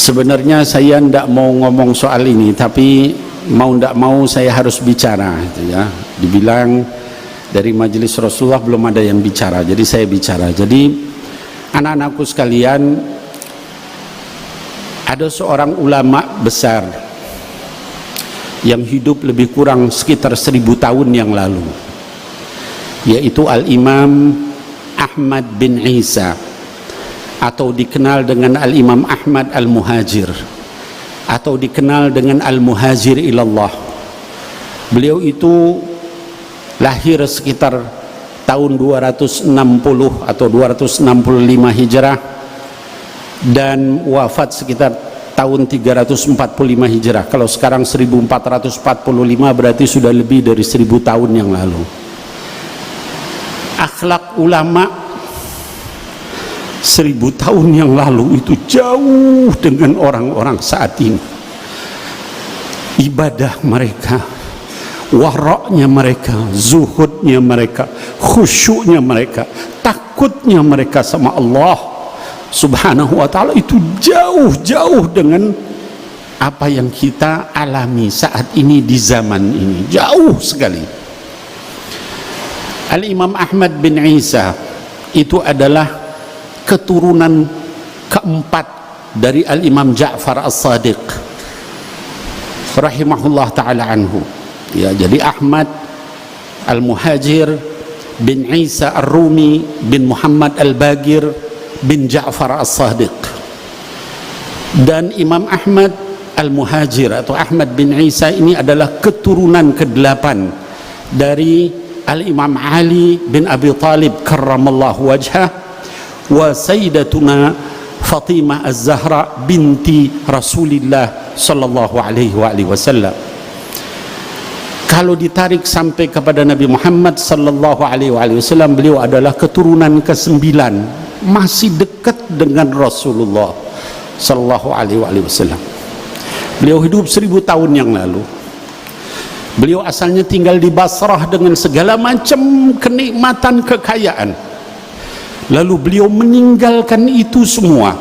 Sebenarnya saya tidak mau ngomong soal ini, tapi mau tidak mau saya harus bicara, gitu ya. Dibilang dari majelis Rasulullah belum ada yang bicara, jadi saya bicara. Jadi anak-anakku sekalian, ada seorang ulama besar yang hidup lebih kurang sekitar 1000 tahun yang lalu, yaitu Al-Imam Ahmad bin Isa, atau dikenal dengan Al-Imam Ahmad Al-Muhajir, atau dikenal dengan Al-Muhajir ilallah. Beliau itu lahir sekitar tahun 260 atau 265 Hijrah dan wafat sekitar tahun 345 Hijrah. Kalau sekarang 1445 berarti sudah lebih dari 1000 tahun yang lalu. Akhlak ulama 1000 tahun yang lalu itu jauh dengan orang-orang saat ini. Ibadah mereka, waraknya mereka, zuhudnya mereka, khusyuknya mereka, takutnya mereka sama Allah Subhanahu wa ta'ala itu jauh-jauh dengan apa yang kita alami saat ini di zaman ini, jauh sekali. Al-Imam Ahmad bin Isa itu adalah keturunan keempat dari Al-Imam Ja'far As-Sadiq rahimahullah ta'ala anhu, ya. Jadi Ahmad Al-Muhajir bin Isa Ar-Rumi bin Muhammad Al-Bagir bin Ja'far As-Sadiq, dan Imam Ahmad Al-Muhajir atau Ahmad bin Isa ini adalah keturunan ke-8 dari Al-Imam Ali bin Abi Talib karramallahu wajhah wa sayyidatuna Fatimah Az-Zahra binti Rasulillah sallallahu alaihi wasallam. Kalau ditarik sampai kepada Nabi Muhammad sallallahu alaihi wasallam, beliau adalah keturunan ke-9, masih dekat dengan Rasulullah sallallahu alaihi wasallam. Beliau hidup 1000 tahun yang lalu. Beliau asalnya tinggal di Basrah dengan segala macam kenikmatan, kekayaan. Lalu beliau meninggalkan itu semua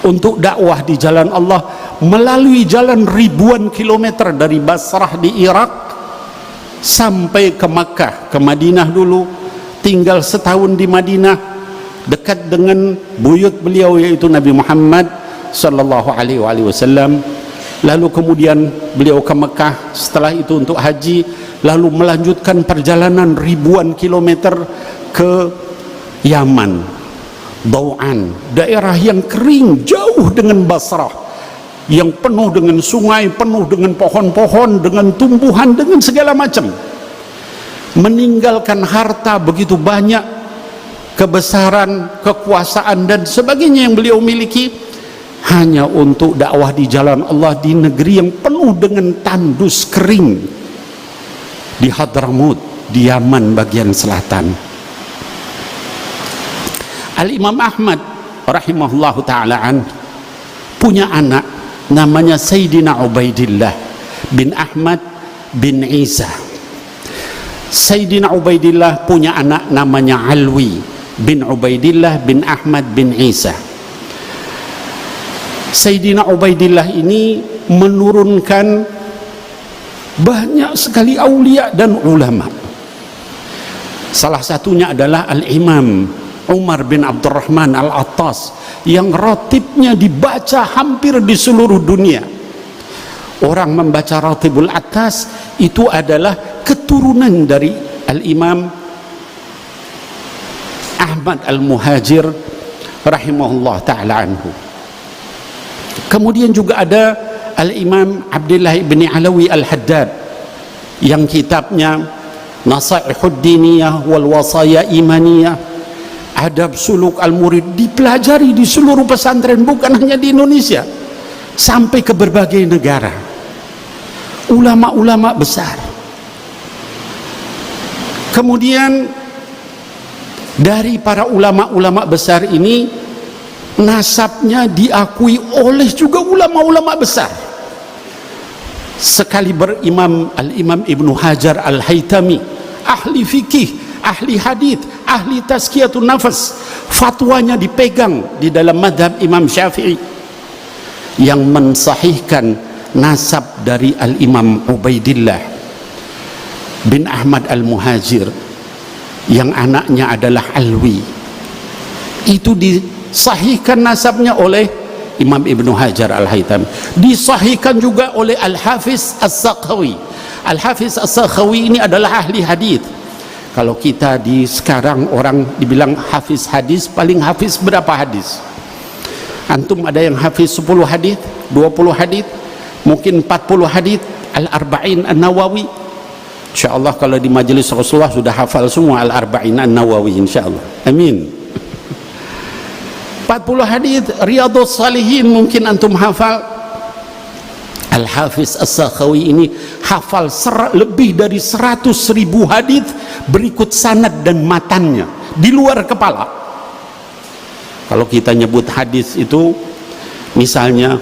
untuk dakwah di jalan Allah melalui jalan ribuan kilometer dari Basrah di Irak sampai ke Makkah, ke Madinah dulu, tinggal setahun di Madinah dekat dengan buyut beliau yaitu Nabi Muhammad sallallahu alaihi wasallam. Lalu kemudian beliau ke Mekah, setelah itu untuk haji, lalu melanjutkan perjalanan ribuan kilometer ke Yaman, Dau'an, daerah yang kering jauh dengan Basrah, yang penuh dengan sungai, penuh dengan pohon-pohon, dengan tumbuhan, dengan segala macam. Meninggalkan harta begitu banyak, kebesaran, kekuasaan dan sebagainya yang beliau miliki, hanya untuk dakwah di jalan Allah di negeri yang penuh dengan tandus kering, di Hadramut, di Yaman bagian selatan. Al-Imam Ahmad rahimahullahu ta'ala punya anak namanya Sayyidina Ubaidillah bin Ahmad bin Isa. Sayyidina Ubaidillah punya anak namanya Alwi bin Ubaidillah bin Ahmad bin Isa. Sayyidina Ubaidillah ini menurunkan banyak sekali aulia dan ulama. Salah satunya adalah Al-Imam Umar bin Abdurrahman Al-Attas yang ratibnya dibaca hampir di seluruh dunia. Orang membaca ratibul Attas itu adalah keturunan dari Al-Imam Ahmad Al-Muhajir rahimahullah ta'ala anhu. Kemudian juga ada Al-Imam Abdullah bin Alawi Al-Haddad yang kitabnya Nasaihud Diniyah wal Wasaya Imaniyah, Adab Suluk Al-Murid dipelajari di seluruh pesantren, bukan hanya di Indonesia, sampai ke berbagai negara. Ulama-ulama besar. Kemudian dari para ulama-ulama besar ini, nasabnya diakui oleh juga ulama-ulama besar. Sekali berimam Al-Imam Ibnu Hajar Al-Haytami, ahli fikih, ahli hadith, ahli tazkiyatun nafas, fatwanya dipegang di dalam madhab Imam Syafi'i. yang mensahihkan nasab dari Al-Imam Ubaidillah bin Ahmad Al-Muhajir yang anaknya adalah Alwi. Itu disahihkan nasabnya oleh Imam Ibnu Hajar Al-Haytami, disahihkan juga oleh Al-Hafiz As-Sakhawi. Al-Hafiz As-Sakhawi ini adalah ahli hadis. Kalau kita di sekarang orang dibilang hafiz hadis, paling hafiz berapa hadis? Antum ada yang hafiz 10 hadis, 20 hadis, mungkin 40 hadis, Al-Arba'in An-Nawawi. InsyaAllah kalau di majelis Rasulullah sudah hafal semua Al-Arba'in An-Nawawi, insyaAllah. Amin. 40 hadis, Riyadhus Shalihin mungkin antum hafal. Al-Hafiz As-Sakhawi ini hafal lebih dari 100.000 hadis berikut sanad dan matannya di luar kepala. Kalau kita nyebut hadis itu, misalnya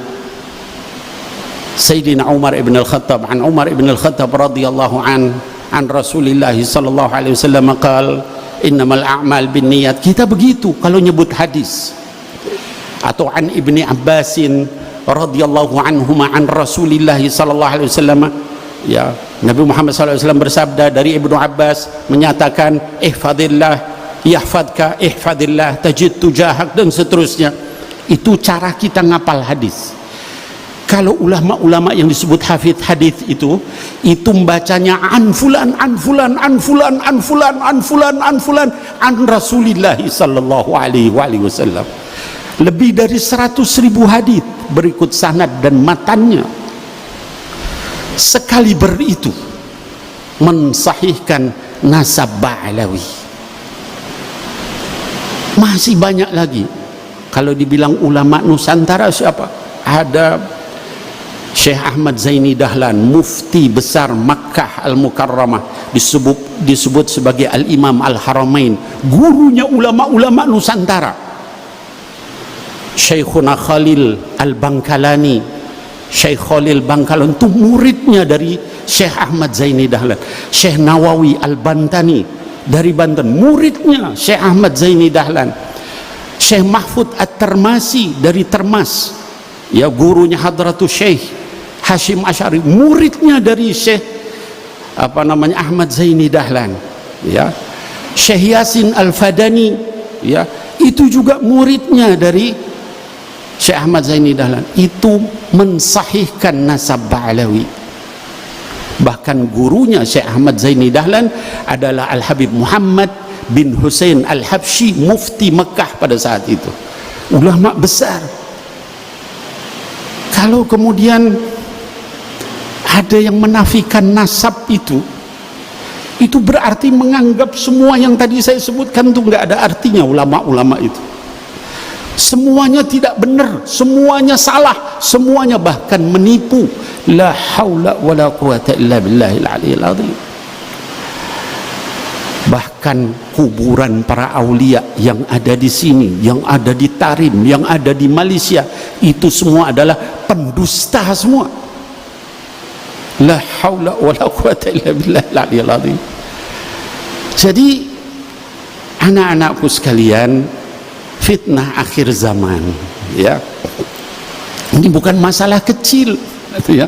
Sayyidina Umar ibn al-Khattab, an Umar ibn al-Khattab radhiyallahu an Rasulillah sallallahu alaihi wasallam qala innamal a'mal binniyat. Kita begitu kalau nyebut hadis. Atau an Ibni Abbasin radhiyallahu anhuma an Rasulillah sallallahu alaihi wasallam, ya, Nabi Muhammad sallallahu alaihi wasallam bersabda dari Ibnu Abbas menyatakan ihfadillah yahfadka, ihfadillah tajid tujahak, dan seterusnya. Itu cara kita ngapal hadis. Kalau ulama-ulama yang disebut hafidz hadis itu membacanya an fulan an fulan an fulan an fulan an fulan an fulan an Rasulillah sallallahu alaihi wasallam. Lebih dari 100.000 hadis berikut sanad dan matannya. Sekali itu mensahihkan nasab Ba'alawi. Masih banyak lagi. Kalau dibilang ulama Nusantara siapa? Ada Syekh Ahmad Zaini Dahlan, mufti besar Makkah Al-Mukarramah, disebut sebagai Al-Imam Al-Haramain, gurunya ulama-ulama Nusantara. Syekhuna Khalil Al-Bangkalani, Syekh Khalil Bangkalan itu muridnya dari Syekh Ahmad Zaini Dahlan. Syekh Nawawi Al-Bantani dari Banten, muridnya Syekh Ahmad Zaini Dahlan. Syekh Mahfud At-Termasi dari Termas, ya, gurunya Hadratus Syekh Hashim Asy'ari, muridnya dari Syekh Ahmad Zaini Dahlan, ya. Syekh Yasin Al-Fadani, ya, itu juga muridnya dari Syekh Ahmad Zaini Dahlan. Itu mensahihkan nasab Ba'alawi. Bahkan gurunya Syekh Ahmad Zaini Dahlan adalah Al-Habib Muhammad bin Hussein Al-Habsyi, mufti Mekah pada saat itu, ulama besar. Kalau kemudian ada yang menafikan nasab itu berarti menganggap semua yang tadi saya sebutkan itu nggak ada artinya. Ulama-ulama itu semuanya tidak benar, semuanya salah, semuanya bahkan menipu. La haula wala quwata illa billahil aliyil azim. Bahkan kuburan para aulia yang ada di sini, yang ada di Tarim, yang ada di Malaysia, itu semua adalah pendusta semua. La haula wala quwata illa billahil aliyil azim. Jadi anak-anakku sekalian, fitnah akhir zaman, ya, ini bukan masalah kecil, ya.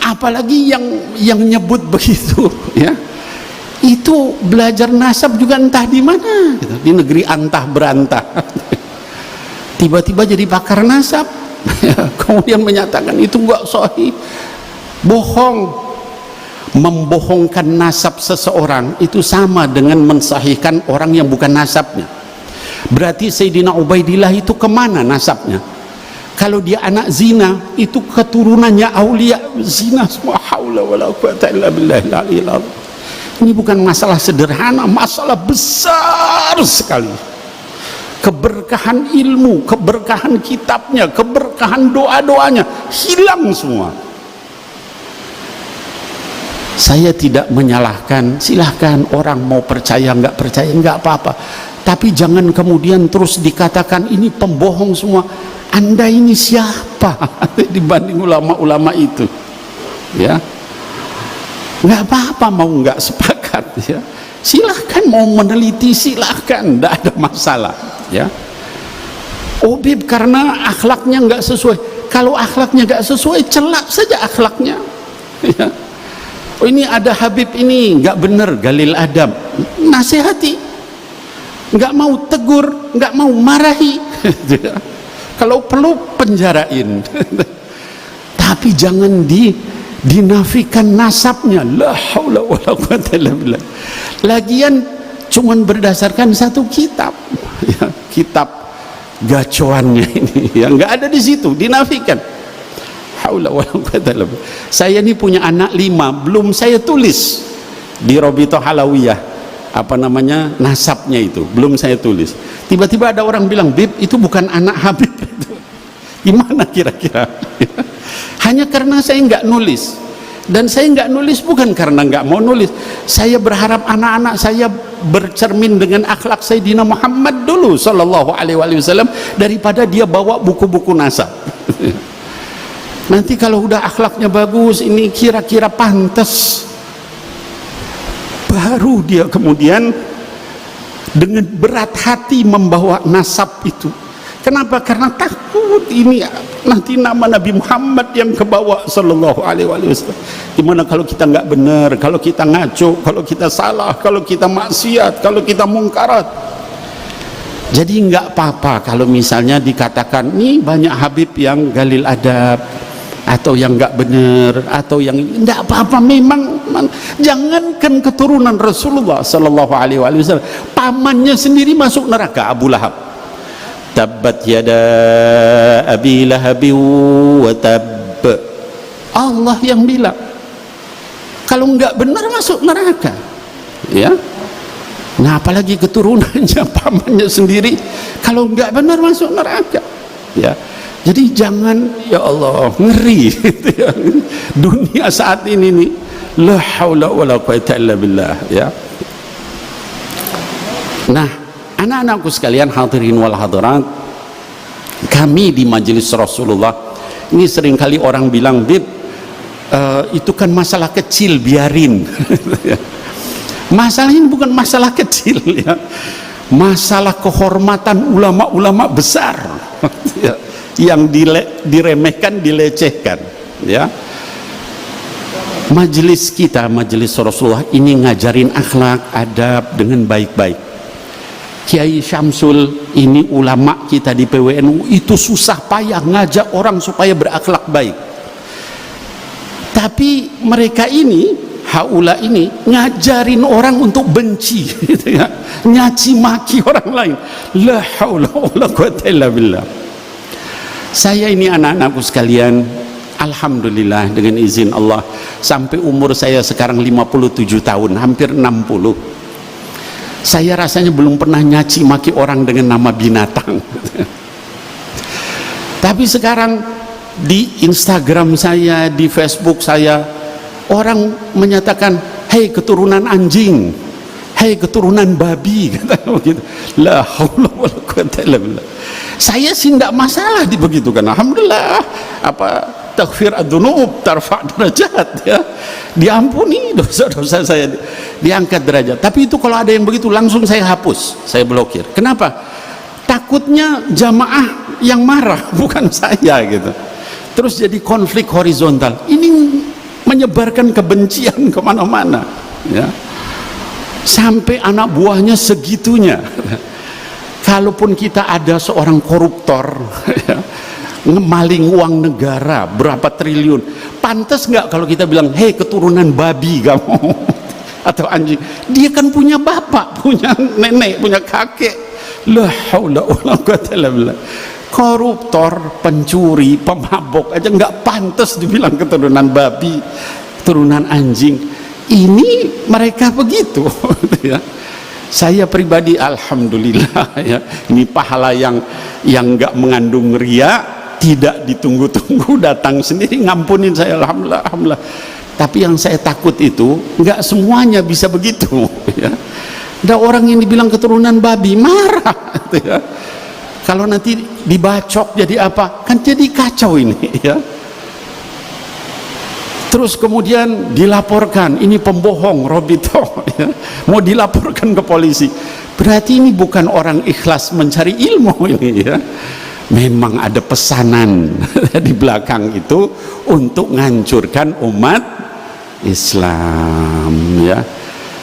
Apalagi yang nyebut begitu, ya, itu belajar nasab juga entah di mana, gitu. Di negeri antah berantah, tiba-tiba jadi pakar nasab, kemudian menyatakan itu enggak sahih, bohong. Membohongkan nasab seseorang itu sama dengan mensahihkan orang yang bukan nasabnya. Berarti Sayyidina Ubaidillah itu kemana nasabnya? Kalau dia anak zina, itu keturunannya aulia zina semua. Haula wala quwata illa billahil aliyil azim. Ini bukan masalah sederhana, masalah besar sekali. Keberkahan ilmu, keberkahan kitabnya, keberkahan doa-doanya hilang semua. Saya tidak menyalahkan, silahkan orang mau percaya nggak percaya nggak apa-apa, tapi jangan kemudian terus dikatakan ini pembohong semua. Anda ini siapa dibanding ulama-ulama itu, ya? Nggak apa-apa mau nggak sepakat, ya, silahkan mau meneliti, silahkan, nggak ada masalah, ya. Obib karena akhlaknya nggak sesuai. Kalau akhlaknya gak sesuai, celak saja akhlaknya. Ya. Oh, ini ada Habib ini gak bener, galil adab, nasihati, gak mau tegur, gak mau marahi. Kalau perlu penjarain. Tapi jangan dinafikan nasabnya. La haula wala quwwata illa billah. Lagian cuman berdasarkan satu kitab, ya, kitab gacoannya ini yang nggak ada di situ, dinafikan. Haula wala quwwata illa billah. Saya ini punya anak 5, belum saya tulis di Robito Halawiyah apa namanya nasabnya itu, belum saya tulis. Tiba-tiba ada orang bilang, Bib, itu bukan anak Habib itu. Gimana kira-kira? Hanya karena saya nggak nulis. Dan saya nggak nulis bukan karena nggak mau nulis. Saya berharap anak-anak saya bercermin dengan akhlak Sayyidina Muhammad dulu sallallahu alaihi wasallam, daripada dia bawa buku-buku nasab. Nanti kalau udah akhlaknya bagus, ini kira-kira pantas, baru dia kemudian dengan berat hati membawa nasab itu. Kenapa? Karena takut ini nanti nama Nabi Muhammad yang kebawa sallallahu alaihi wasallam. Gimana kalau kita nggak benar, kalau kita ngaco, kalau kita salah, kalau kita maksiat, kalau kita mungkarat. Jadi nggak apa-apa kalau misalnya dikatakan nih banyak Habib yang galil adab, atau yang nggak benar, atau yang nggak apa-apa. Memang jangankan keturunan Rasulullah sallallahu alaihi wasallam, pamannya sendiri masuk neraka, Abu Lahab. Tabbat yada abi lahabi wa tab. Allah yang bilang kalau nggak benar masuk neraka, ya. Nah apalagi keturunannya, pamannya sendiri, kalau nggak benar masuk neraka, ya. Jadi jangan, ya Allah, ngeri gitu ya. Dunia saat ini nih, la haula wala quwwata illa billah, ya. Nah, anak-anakku sekalian, hadirin wal hadirat, kami di majelis Rasulullah ini seringkali orang bilang, Bib, itu kan masalah kecil, biarin. Masalah ini bukan masalah kecil, ya. Masalah kehormatan ulama-ulama besar, ya, yang diremehkan, dilecehkan, ya. Majelis kita, majelis Rasulullah ini ngajarin akhlak, adab dengan baik-baik. Kiai Syamsul ini ulama kita di PWNU itu susah payah ngajak orang supaya berakhlak baik. Tapi mereka ini, haula ini, ngajarin orang untuk benci, gitu ya, nyaci maki orang lain. La haula wala quwwata illa billah. Saya ini anak-anakku sekalian, alhamdulillah dengan izin Allah, sampai umur saya sekarang 57 tahun, hampir 60. Saya rasanya belum pernah nyaci maki orang dengan nama binatang. Tapi sekarang di Instagram saya, di Facebook saya, orang menyatakan, hei keturunan anjing, hei keturunan babi, kata begitu. La haula wala quwwata illa billah. Saya sih tidak masalah dibegitukan, alhamdulillah. Apa taghfir ad-dunub tarfa' derajat, ya, diampuni dosa-dosa saya, diangkat derajat. Tapi itu kalau ada yang begitu langsung saya hapus, saya blokir. Kenapa? Takutnya jamaah yang marah, bukan saya, gitu. Terus jadi konflik horizontal, ini menyebarkan kebencian kemana-mana, ya. Sampai anak buahnya segitunya. Kalaupun kita ada seorang koruptor, ya, ngemaling uang negara berapa triliun, pantas nggak kalau kita bilang, hei keturunan babi kamu atau anjing? Dia kan punya bapak, punya nenek, punya kakek. La haula wala quwwata illa billah. Koruptor, pencuri, pemabok aja nggak pantas dibilang keturunan babi, keturunan anjing. Ini mereka begitu, ya. Saya pribadi alhamdulillah, ya, ini pahala yang nggak mengandung ria, tidak ditunggu-tunggu, datang sendiri ngampunin saya, alhamdulillah, alhamdulillah. Tapi yang saya takut itu nggak semuanya bisa begitu, ya. Ada orang yang dibilang keturunan babi marah, ya. Kalau nanti dibacok jadi apa? Kan jadi kacau ini, ya. Terus kemudian dilaporkan, ini pembohong Robito, ya. Mau dilaporkan ke polisi. Berarti ini bukan orang ikhlas mencari ilmu ini, ya. memang ada pesanan di belakang itu untuk menghancurkan umat Islam, ya.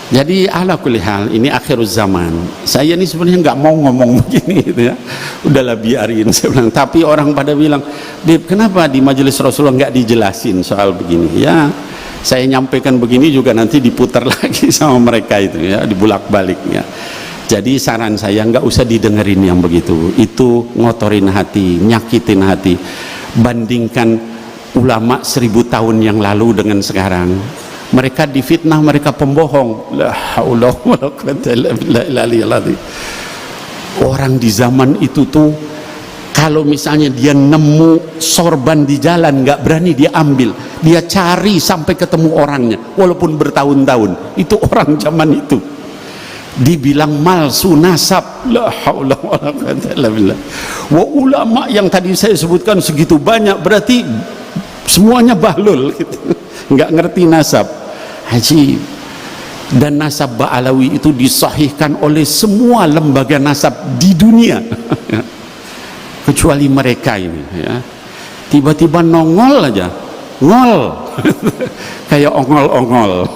Jadi ala kulli hal, ini akhir zaman. Saya ini sebenarnya nggak mau ngomong begini gitu ya, udahlah biarin saya bilang. Tapi orang pada bilang, Bib, kenapa di majelis Rasulullah nggak dijelasin soal begini? Ya, saya nyampaikan begini juga nanti diputar lagi sama mereka itu ya, dibulak balik ya. Jadi saran saya nggak usah didengerin yang begitu, itu ngotorin hati, nyakitin hati. Bandingkan ulama 1000 tahun yang lalu dengan sekarang. Mereka difitnah, mereka pembohong. La haula wala quwwata illa billah. Orang di zaman itu tuh, kalau misalnya dia nemu sorban di jalan, nggak berani dia ambil, dia cari sampai ketemu orangnya walaupun bertahun-tahun. Itu orang zaman itu dibilang malsu nasab. La haula wala quwwata illa billah. Wa ulama yang tadi saya sebutkan segitu banyak, berarti semuanya bahlul gitu. Nggak ngerti nasab. Haji, dan nasab Ba'alawi itu disahihkan oleh semua lembaga nasab di dunia kecuali mereka ini ya. Tiba-tiba nongol aja, ngol kayak ongol-ongol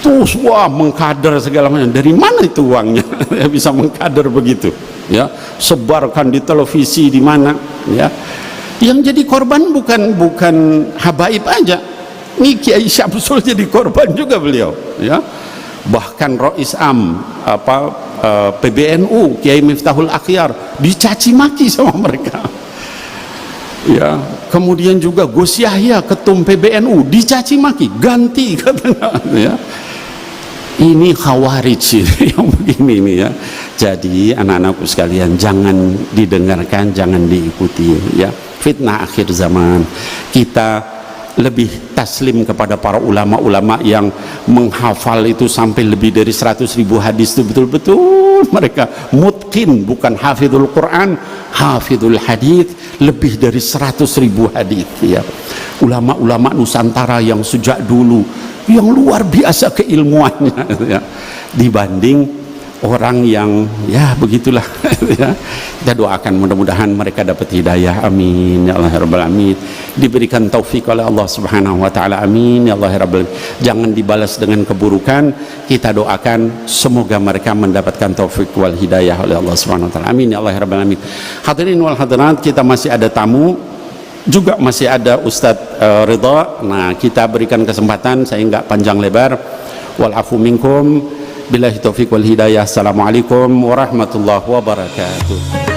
terus wah mengkader segala macam. Dari mana itu uangnya bisa mengkader begitu ya, sebarkan di televisi di mana ya. Yang jadi korban bukan habaib aja, ini Kiai Syamsul jadi korban juga beliau ya. Bahkan Rois Am PBNU Kiai Miftahul Akhyar dicaci maki sama mereka ya. Kemudian juga Gus Yahya ketum PBNU dicaci maki, ganti katanya ya. Ini khawarij yang begini nih ya. Jadi anak-anakku sekalian, jangan didengarkan, jangan diikuti ya. Fitnah akhir zaman. Kita lebih taslim kepada para ulama-ulama yang menghafal itu sampai lebih dari 100.000 hadis, itu betul-betul mereka mutqin, bukan hafidhul Quran, hafidhul hadis, lebih dari 100.000 hadis ya. Ulama-ulama Nusantara yang sejak dulu yang luar biasa keilmuannya ya, dibanding orang yang ya begitulah ya. Kita doakan mudah-mudahan mereka dapat hidayah, amin ya Allah ya rabbal alamin, diberikan taufik oleh Allah subhanahu wa ta'ala, amin ya Allah ya rabbal alamin. Jangan dibalas dengan keburukan, kita doakan semoga mereka mendapatkan taufik wal hidayah oleh Allah subhanahu wa ta'ala, amin ya Allah ya rabbal alamin. Hadirin wal hadirat, kita masih ada tamu juga, masih ada Ustadz Ridha. Nah, kita berikan kesempatan, saya nggak panjang lebar. Wal afu minkum, billahi taufiq wal hidayah. Assalamualaikum warahmatullahi wabarakatuh.